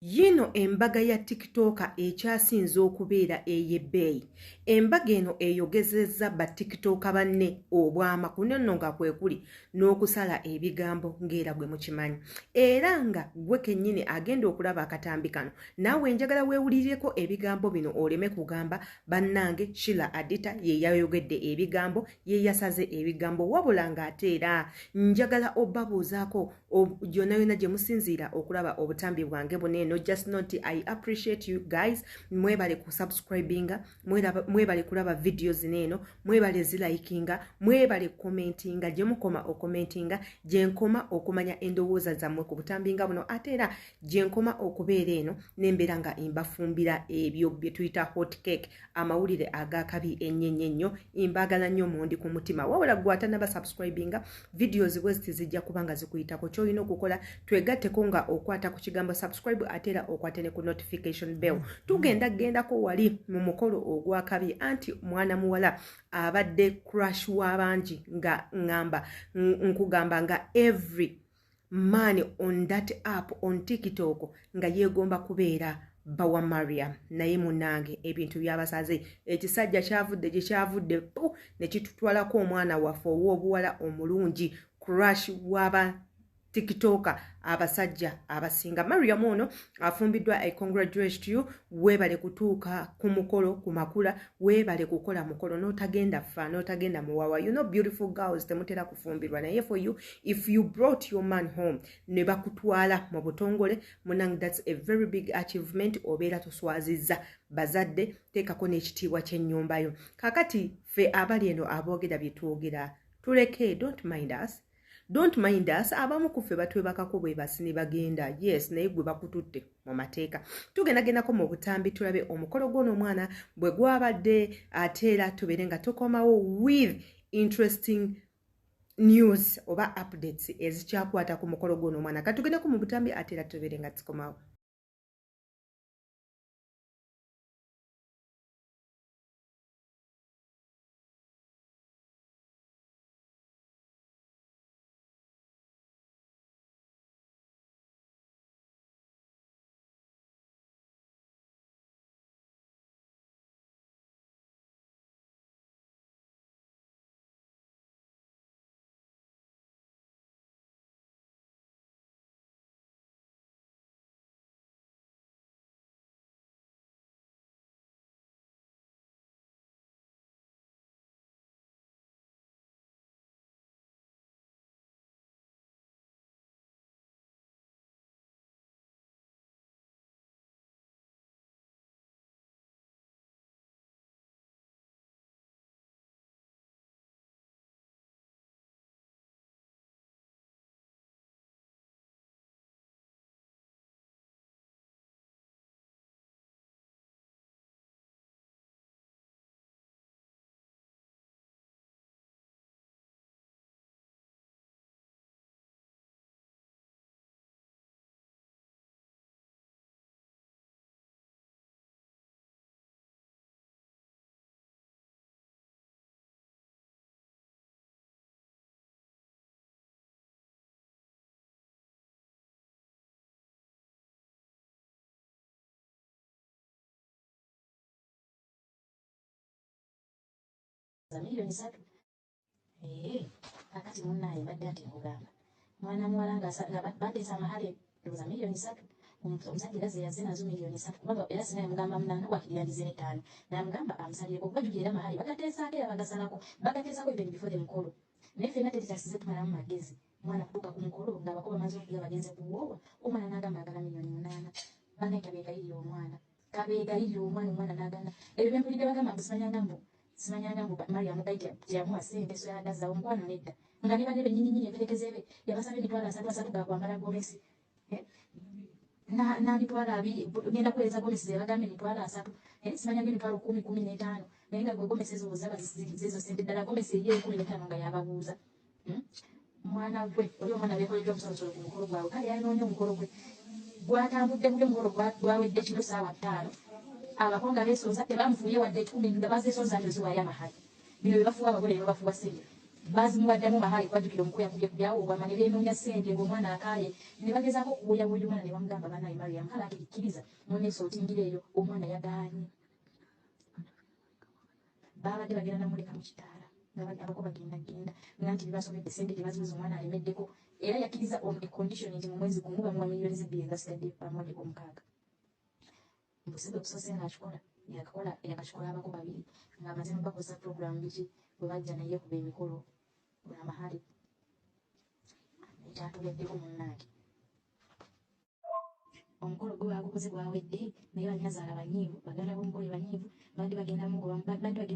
Yino embaga ya TikToker ekyasinze okubeera ey'ebbeeyi. Embaga eno eyogezezza ba TikToker banne Obwama kuno nga kwe kuli n'okusala ebigambo ng'era gwe mukimanyi. Era nga gwe kennyini agenda okulaba akatambi kano. Naawe njagala weewulirireko ebigambo bino oleme kugamba bannange Sheila Adita ye yayogedde ebigambo, ye yasaze ebigambo wabula ng'ate era njagala obbabuuzaako yonna gye musinziira okulaba obutambi bwange bunene. No, just not I appreciate you guys. Mwebale ku subscribinga, mwebale kulaba videos neno, mwebale zilikinga, mwebale commentinga, je mukoma okomentinga, je nkoma okumanya endowooza zammwe ku butambinga buno ate era je nkoma okubeera eno nembera nga imbafumbira ebyo bye tuyita hot cake, amawulire agakabi ennyenye nnyo, imbagala nnyo mundi ku mutima. Wabula gwata naba subscribinga, videos bwezi zijja kubanga zikuyitako. Kyolina okukola twegatteko nga okwata ku kigambo subscribe atera okwatene ku notification bell. Tugendako wali mu mukolo ogwakabi anti mwana muwala abadde crush w'abangi nga nkugamba nga every man on that app on TikTok nga yegomba kubeera bawa Maria. Naye munange ebintu byabasaze, ekisajja kyavudde gye kyavudde ne kitutwalako omwana waffe ow'obuwala omulungi crush w'aba TikToker abasajja abasinga. Mariam ono afumbiddwa. I congratulate you. Webale kutuuka ku mukolo ku makula, webale kukola mukolo n'otagenda fa n'otagenda muwawa. You know beautiful girls temutera kufumbirwa, naye for you if you brought your man home ne bakutwala mu butongole munang, that's a very big achievement. Obeera toswazizza bazadde, teekako n'ekitiibwa ky'ennyumba yo. Kakati fe abali eno aboogera bye twogera tuleke, don't mind us. Don't mind us. Abamu kufe batwebakako bwe basini bagenda. Yes, naye gwe bakututte mu mateeka. Tugendako mu butambi tulabe omukolo gw'ono omwana bwe gwabadde ate era tubeere nga tukomawo with interesting news oba updates ezikyakwata ku mukolo gw'ono omwana. Katugendako mu butambi ate era tubeere nga tukomawo. Milioni 3. Akati munnaye badde ati nkugamba. Mwana muwala nga bateesa mahali ndoza milioni 3. Omusajja gaze yazina zo milioni 3. Kubanga era sinaye mugamba munana wakiriyandize ne 5. Na mugamba amsalire ko bajukira mahali bagateesa ate abagasalako. Bagateesa ko even before the mukolo. Nefe na tete tasize tumala mu magezi. Mwana kutuka ku mukolo nga bakoba mazo kuya bagenze kuwowa. Omwana nagamba agala milioni 8. Banga kabega iliyo omwana. Kabega iliyo omwana naganda. Ebyo mpulide bagamba kusimanya ngambo. Simanyanga mbu Mariam gaita yamuwa sente so yagaza omwana nedda nga niba nebe nyinyi eperekezebe yabasabye mitwala 3 ga kwambala gomesi na mitwala 2 ngenda kuweza gomesi yabagambe mitwala 3 simanyanga mitwala 10-15 nenga gomesi zo zaba zizo sente dala gomesi ye 15 nga yababuuza mwana gwe oli omwana bekoleddwa omusolo ku mukolo gwawe kale yanoonya omukolo gwe gwatambudde mu mukolo gwawedde kilo sawa 5 abakonga besoza tebamufuye wadde 10 nga bazesoza ndozi wa yamahali bino bibafuwa abagole bafuwa sente bazimuwaddamu mahali kwajjukira omukuya kujja kubyawo Obwama ne beenoonya ssente ng'omwana akaaye ne bagezaako okubuuyabuuya omwana ne bamugamba banaye Mariam kale akirikkiriza munneesi otingira eyo omwana yagaanye baabadde bagenda namuleka mu kitaala abako bagendagenda nga nti bibasobedde ssente tebaziweza omwana alemeddeko era yakkiriza econdition nti mu mwezi gumu bamuwa miliyoni z'ebbiri ezasigadde bamuwaddeko omukaaga mbusibe okusoose ng'akikola yakakikola abako babiri ng'amaze mubakozesa puroguramu biki bwe bajja naye kuba emikolo amahali ekyatuweddeko munnange omukolo gwe bagukoze gwawedde naye banyazaala banyiivu baganda b'omukole banyiivu badde bagenda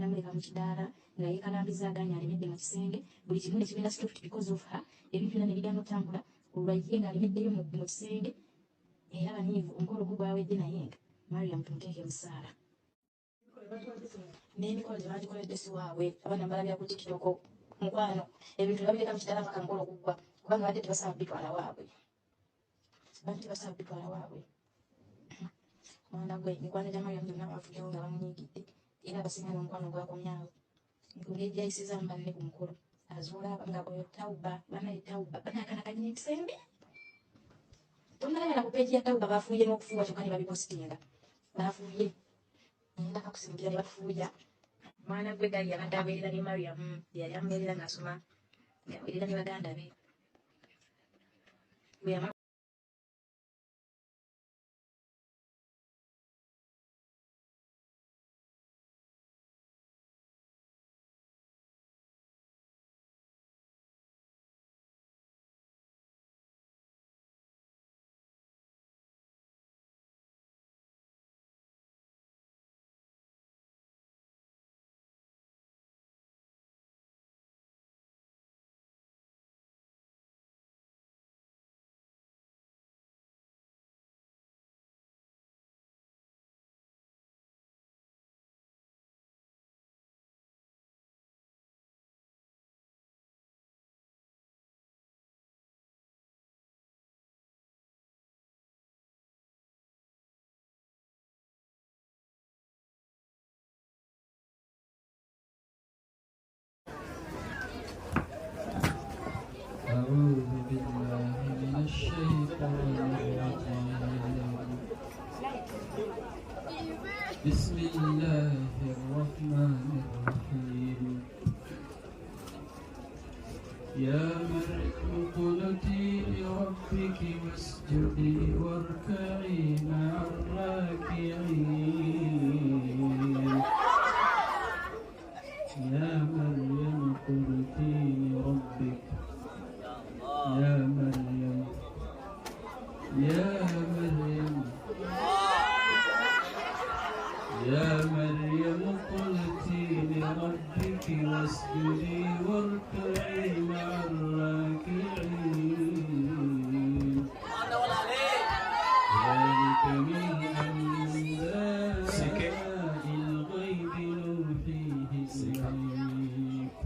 muleka mu kidaala nga yeekalambiza aganya alemedde mu kisenge buli kimu ne kibeera stopped because of her ebintu byonna ne bigenda otambula olwa ye ng'alemeddeyo mu kisenge era banyiivu omukolo gwe gwawedde naye nga Mariam tumuteeke musaala n'emikolo gye bagikoledde si waabwe abaana balabira ku tikitoko mukwano ebintu babireka mu kidaala mpaka mukolo guggwa kubanga badde tebasaba bitwala waabwe mwana gwe mikwano gya Mariam gyonna baafuddewo nga bamunyiigidde era abasinga n'omukwano gwakomyawo engeri gyayisiza mubanne ku mukolo azuula nga oyo tawuba banaye tawuba banakanakanyina ekisembe tonalabira ku peegi ya tawuba baafuuye n'okufuuwa kyokka ne babipositinga baafuuye ndaka kusingira ne batufuuya mwana gwe gali yabadde abeerera ne Mariam yali amubeerera ng'asoma yabeerera ne baganda be أعوذ بالله من الشيطان الرجيم بسم الله الرحمن الرحيم يا مريم اقنتي لربك واسجدي واركعي مع الراكعين يا مريم اقنتي لربك يا مريم يا مريم يا مريم قلتي لربك واسجدي واركعي مع الراكعين ذلك من أنباء الغيب نوحيه إليك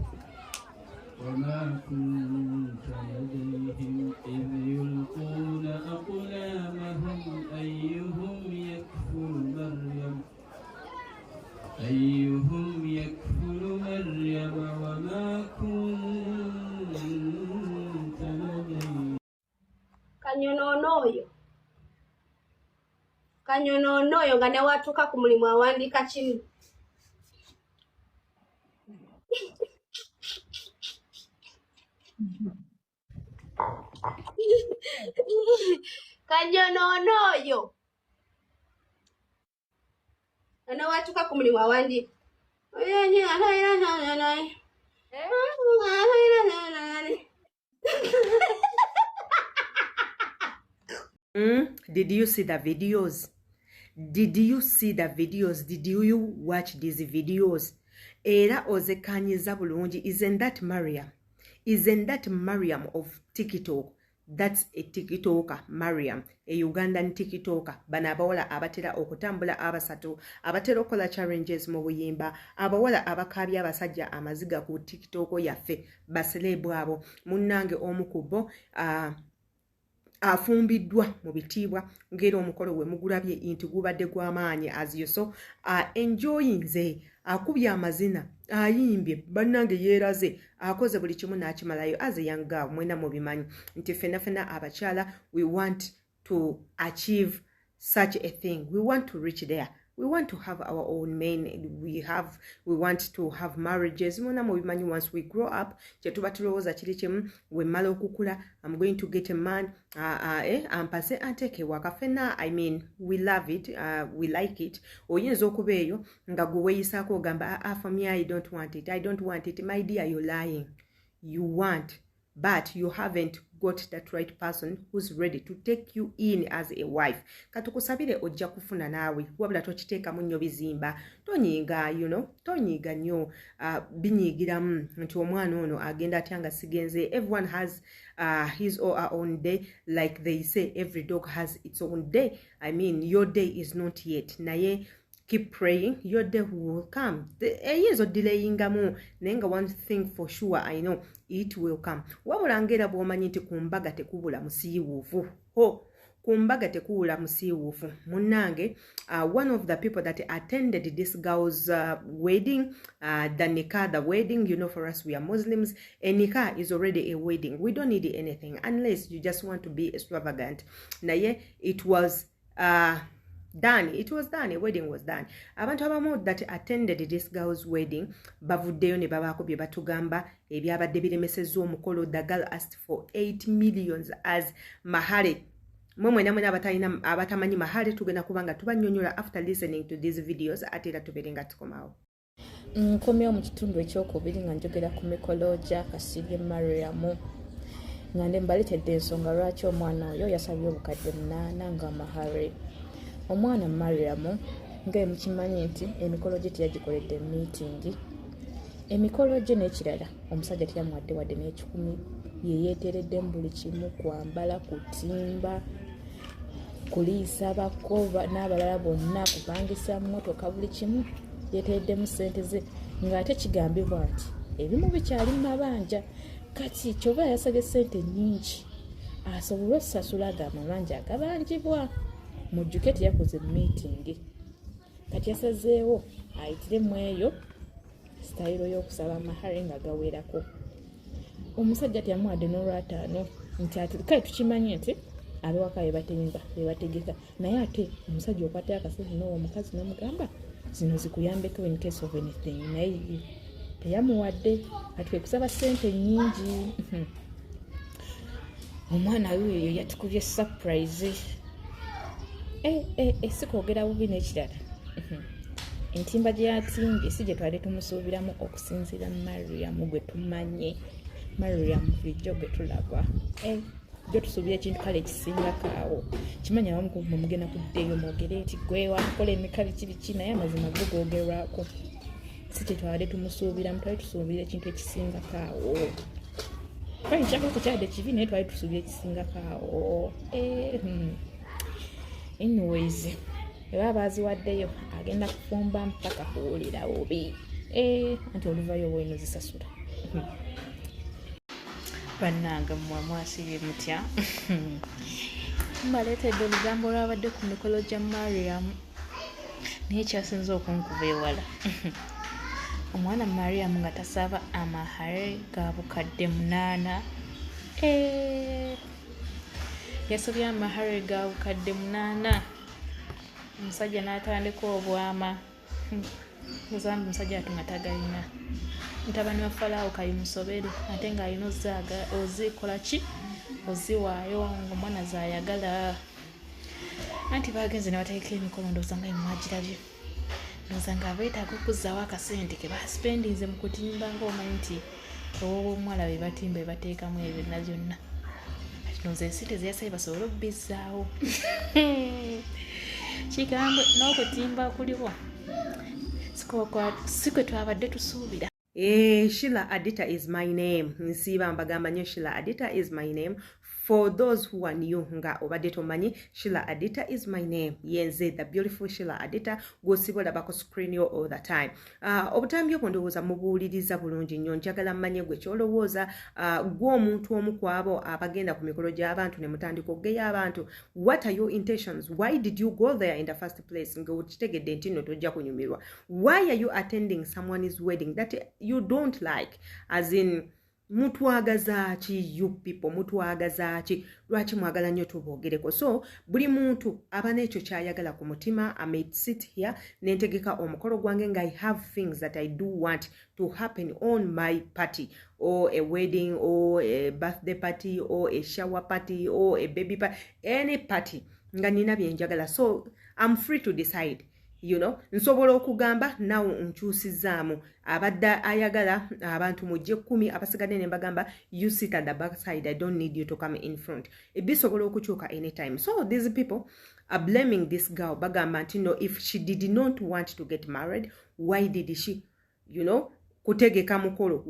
وما كنت لديهم إذ يلقون أقلامهم أيهم يكفل مريم وما كنت لديهم kanyonono oyo nga newatuuka ku mulimu awandiika kimu kanyonono oyo nga newatuuka ku mulimu awandiika Did you see the videos? Did you see the videos? Did you watch these videos? Era ozekanyiza bulungi. Isn't that Mariam? Isn't that Mariam of TikTok? That's a TikToker, Mariam, a Ugandan TikToker. Bana abawala abatera okutambula abasatu, abatera okola challenges mu buyimba, abawala abakabya abasajja amaziga ku TikTok yaffe, baselebu abo. Munnange omukubo afumbiddwa mu bitiibwa ngero omukolo we mugulabye inti gubadde gw'amaanyi as you saw enjoying akubye amazina ayimbye bannange yeeraze akoze buli kimu n'akimalayo as a young girl mwena mubimanyi nti fenafena abakyala we want to achieve such a thing. We want to reach there. We want to have our own men. We want to have marriages. Once we grow up, when malo kukula, I'm going to get a man. I mean, we love it. We like it. Oyenzo kubeyo nga guweyisako gamba for me I don't want it. I don't want it. My dear, you're lying. You want, but you haven't got that right person who's ready to take you in as a wife. Katukusabire ojja kufuna nawe wabula tochiteeka munyo bizimba tonyiga tonyiga nnyo binyigiramu nti omwana ono agenda atyanga sigenze. Everyone has his or her own day, like they say every dog has its own day. I mean, your day is not yet. Naye keep praying, your day will come. The years of delaying nenga one thing for sure I know, it will come. Wabulangera bwomanyi nti kumbaga tekubula musiiwuufu. Kumbaga tekubula musiiwuufu. Munange, one of the people that attended this girl's wedding, the nikah, the wedding, for us we are Muslims, a nikah is already a wedding. We don't need anything unless you just want to be extravagant. Naye, it was done. It was done. A wedding was done. Abantu abamu that attended this girl's wedding bavuddeyo ne babaako bye batugamba ebyabadde biremesezza omukolo. The girl asked for 8 million as mahari. Mwena abatamanyi mahari tugenda kubanga tubanyonyola after listening to these videos ate era tuberenga tukomawo. Nkomyewo mu kitundu ekyokubiri nga njogera ku mikolo gya Kasirye Mariam nga mbaleetedde ensonga lwaki omwana oyo yasabye obukadde 8 nga mahari. Omwana Mariam nga mukimanyi nti emikolo gye teyagikoledde meeting. Emikolo gye n'ekirala omusajja teyamwadde wadde n'ekikumi ye yeeteredde mu buli kimu, kwambala, kutimba, kuliisa bakoba n'abalala bonna, kupangisa mmotoka, buli kimu yeetereddemu ssente ze ng'ate kigambibwa nti ebimu bikyali mu mabanja. Kati kyova yasabye ssente nnyingi asobole okusasula ago amabanja agabanjibwa. Mujjuke teyakoze meeting. Kati yasazeewo ayitiremu eyo sitayiro y'okusaba mahari nga gawerako. Omusajja teyamuwadde n'olwataano nti ati kale tukimanyi nti abewaka bebategeka, naye ate omusajja okwata akasente n'omukazi n'omugamba zino zikuyambeko in case of anything, naye teyamuwadde. Ati kwe kusaba ssente nnyingi. Omwana oyo yatukubye surprise. Sikwogera bubi n'ekirala. Entimba gye yatimbye si gye twali tumusuubiramu okusinziira Mariam gwe tumanye. Mariam bulijjo gwe tulaba. Gye tusuubira ekintu kale ekisingako awo. Kimanya abamu ku mugenda kuddeeyo mwogere nti gwe wakola emikali kibiki, naye amazima go googerwako. Si gye twali tumusuubiramu, twali tusuubira ekintu ekisingako awo. Twali nkyaka okukyadde kibi naye twali tusuubira ekisingako awo. Anyways, eba baziwaddeyo agenda kufumba mpaka kuwulira obi. Anti oluvayo bwino zisasula. Bannange mmwe mwasibye mutya? Mbaleetedde olugambo olwabadde ku mikolo gya Mariam naye kyasinze okunkuba ewala. Omwana Mariam nga tasaba amahari ga bukadde 8. Yasabye amahari ga bukadde 8. Omusajja n'atandika obwama. Ozambi omusajja ati nga tagalina. Mutabani wa Falaawo kayimusobere ate ng'alina ozikola ki? Oziwaayo ng'omwana zaayagala. Anti bagenze ne bateeka emikono ndowooza nga mwagirabye. Ndowooza nga beetaaga okuzzaawo akasente ke baspendinze mu kutimba ng'omanyi nti omuwala be batimba bateekamu ebyo byonna byonna. Ndowooza ensente ze yasabye basobole okubizzaawo. Kigambwe n'okutimba kuliwo sikwe twabadde tusuubira. Sheila Adita is my name. Nsiba mbagamba nnyo Sheila Adita is my name. For those who are new nga obadde tomanyi, Sheila Adita is my name. Yenze the beautiful Sheila Adita gw'osibola bako screen yo all the time. Obutambi obwo ndowooza mubuwuliriza bulungi nnyo, njagala mmanye gwe kyolowooza gw'omuntu omu ku abo abagenda ku mikolo gy'abantu ne mutandika okugeya abantu. What are your intentions? Why did you go there in the first place? Ng'okitegedde nti nno tojja kunyumirwa. Why are you attending someone's wedding that you don't like? As in, mutwagaza ki you people, mutwagaza ki, lwaki mwagala nnyo tuboogereko? So buli muntu aba n'ekyo ky'ayagala ku mutima. I may sit here nentegeka omukolo gwange nga I have things that I do want to happen on my party, or a wedding, or a birthday party, or a shower party, or a baby party, any party nga nina bye njagala. So I'm free to decide. You know, nsobola okugamba nawo nkyusizaamu abadde ayagala abantu mujje 10 abasigadde ne mbagamba you sit at the back side, I don't need you to come in front. Ebisobola okukyuka anytime. So these people are blaming this girl bagamba nti no, if she did not want to get married, why did she, you know, kutegeka mukolo?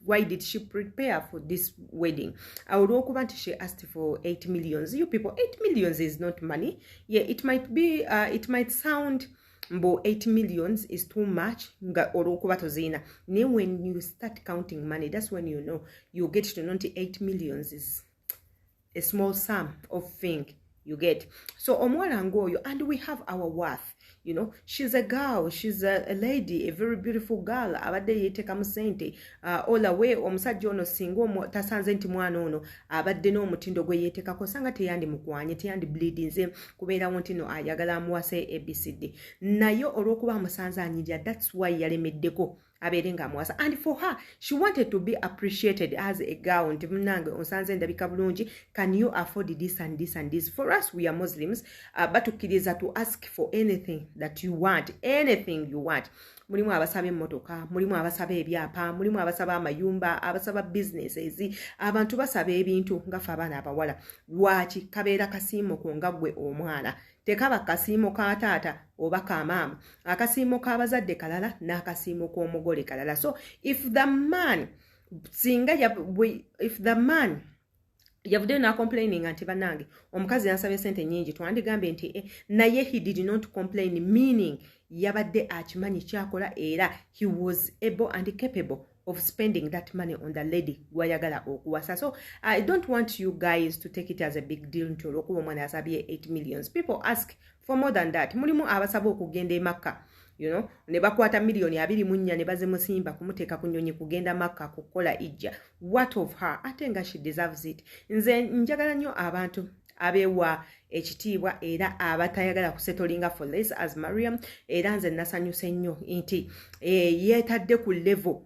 Why did she prepare for this wedding? I would walk about she asked for 8 million. You people, 8 million is not money. Yeah, it might be, it might sound, but 8 million is too much. Then when you start counting money, that's when you know, you get to know 8 million is a small sum of thing you get. So omwala ngoyo, and we have our worth. You know, she's a girl, she's a lady, a very beautiful girl. Abadde yeteka musente all away omusajja ono singa tasanze nti mwana ono abadde n'omutindo gwe yetekako sanga teyandi mukwanye, teyandi bleedinze kubeera wonti no ayagala amuwase ABCD. Nayo olw'okuba amusanze anyirya, that's why yalemeddeko abeere ng'amuwasa. And for her, she wanted to be appreciated as a girl. Nti munange onsanze ndabika bulungi, can you afford this and this and this? For us, we are Muslims, batukkiriza to ask for anything that you want, anything you want. Mulimu abasaba emmotoka, mulimu abasaba ebyapa, mulimu abasaba amayumba, abasaba businesses, abantu basaba ebintu ngafe abaana abawala. Lwaki kabeera kasiimo ko nga ggwe omwana? Tekaba kasiimo ka taata oba ka maama, akasiimo k'abazadde kalala n'akasiimo k'omugole kalala. So if the man yavudde na complaining anti banange omukazi yansabye sente nyingi, twandigambe nti naye he did not complain, meaning yabadde akimanyi kyakola era he was able and capable of spending that money on the lady gwayagala okuwasa. So I don't want you guys to take it as a big deal nti olwokuba omwana yasabye 8 million. People ask for more than that. Mulimu abasaba okugenda Makka, you know, ne bakwata milioni 24 ne bazimusimba kumuteeka ku nnyonyi kugenda Makka kukola ijja. What of her? Ate nga she deserves it. Nze njagala nnyo abantu abewa ekitiibwa era abatayagala kusettlinga for less as Mariam, era nze nasanyuse nnyo nti yeetadde ku level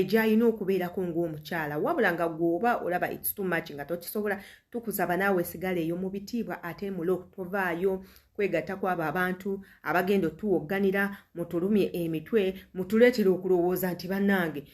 gy'alina okubeerako ng'omukyala. Wabula nga gwoba olaba it's too much nga tokisobola, tukusaba naawe sigala eyo mu bitiibwa ate mulo tovaayo kwegatta kwabo abantu abagenda otuwogganira mutulumye emitwe mutuleetera okulowooza nti bannange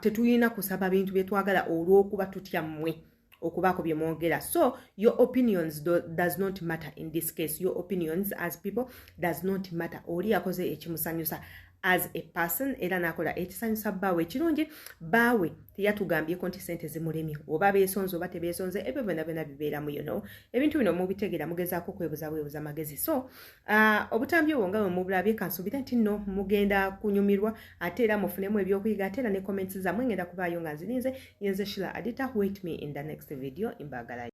tetulina kusaba bintu bye twagala olw'okuba tutya mmwe okubaako bye mwogera. So your opinions does not matter in this case. Your opinions as people does not matter. Oli yakoze ekimusanyusa as a person era nakola ekisanyusa bbaawe ekirungi, bbaawe teyatugambyeko nti sente zimulemye oba beesonze oba tebeesonze, ebyo byonna bibeeramu, you know, ebintu bino mubitegera mugezaako kwebuza magezi. So obutambi obwo nga bwe mubulabye, kansuubira nti nno mugenda kunyumirwa ate era mufunemu ebyokuyiga ate era ne comments zammwe ngenda kubaayo nga nzirinze. Yenze Sheila Adita. Wait me in the next video. Imbagala.